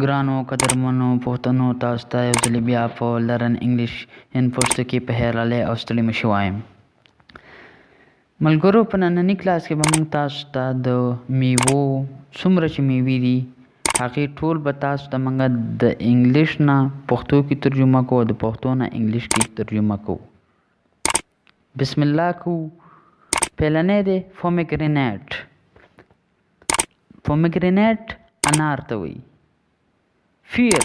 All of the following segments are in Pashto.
ګرانو قدرمنو پښتنو تاسو ته یو ځل بیا په لرن انګلیش ان پښتو کې په هیرالی او ستړي مشي وایم. ملګرو په ننني کلاس کې به موږ تاسو ته د میوو څومره چې میوې دي هغې ټول به تاسو ته موږ د انګلیش نه پښتو کې ترجمه کوو او د پښتو نه انګلیش کې ترجمه کوو. بسم الله کوو. پیلنی دی پومیګرینیټ. پومیګرینیټ انار ته وایي. فیر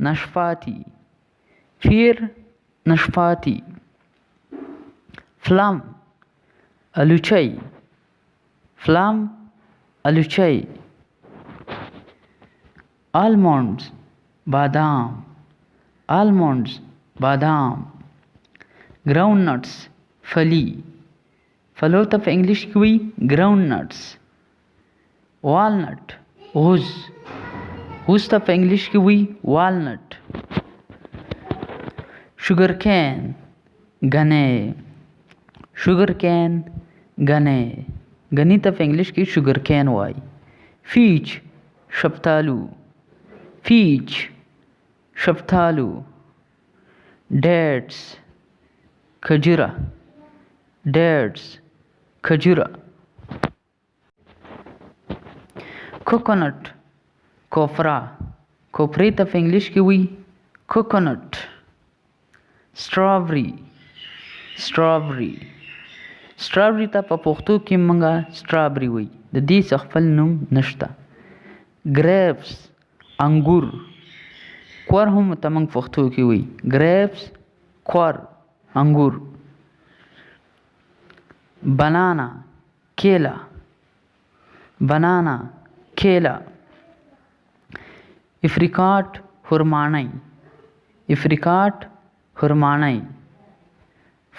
نشفاتی. فیر نشفاتی. فلم الوچی. فلم الوچی. آلمونڈز بادام. آلمونڈز بادام. گراؤنڈ نٹس فلی. فلو ته په انګلیش کې وایي ګراؤنډ نټس. والنٹ غوز. غوز ته په انګلیش کې وایي والنٹ. شوګرکین ګنی. شوګرکین ګنی. ګنی ته په انګلیش کې شوګرکین وایي. فیچ شفتالو. فیچ شفتالو. ډیټس کجوره. ډیټس کجوره. کوکونټ کوپرا. کوپرې ته په انګلیش کې وایي کوکونټ. سټرابري. سټرابري. سټرابري ته په پښتو کې موږ سټرابري وایي. د دې څه خپل نوم نشته. ګریپس انګور. کور هم ته موږ پښتو کې وایي ګریپس کور انګور. بنانا کیلا. بنانا کیلا. افریکاٹ خرمانی. افریکاٹ خرمانی.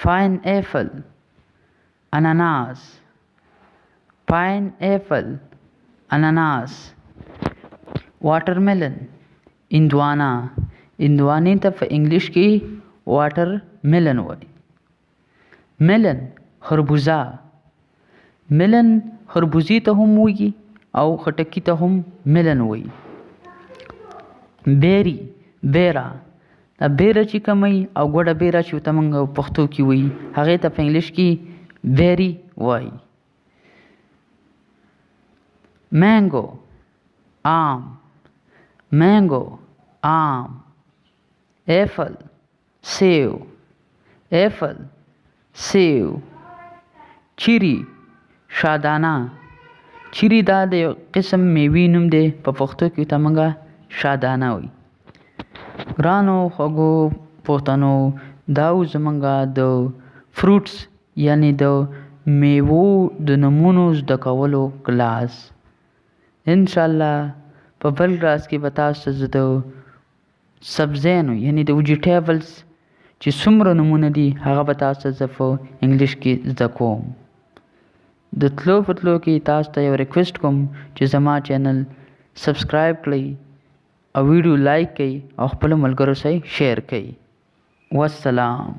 پاین ایپل اناناس. پاین ایپل اناناس. واټر میلن اندوانا. اندوانې ته په انګلیش کې واټر میلن وایي. میلن خربوزه. میلن خربوزې ته هم وایي او خټکي ته هم میلن وایي. بیری بیره. دا بیره چې کمی او ګوډه بیره چې ته موږ پښتو کې وایي هغې ته په انګلیش کې بیری وایي. مینګو آم. مینګو آم. ایپل سیو. ایپل سیو. چیری شادانه. چیری دا د یو قسم میوې نوم دی په پښتو کې ته موږ شادانه وایي. ګرانو خوږو پښتنو دا و زموږ د فروټس یعنې د میوو د نومونو زده کولو کلاس. انشاءالله په بل کلاس کې به تاسو ته زه د سبزیانو یعنې د ویجیټیبلز چې څومره نومونه دي هغه به تاسو ته زه په انګلیش کې زده کوم. د تلو په تلو کې تاسو ته یو ریکویسټ کوم چې زما چینل سبسکرایب کړئ او ویډیو لایک کړئ او خپلو ملګرو سره شیر کړئ. والسلام.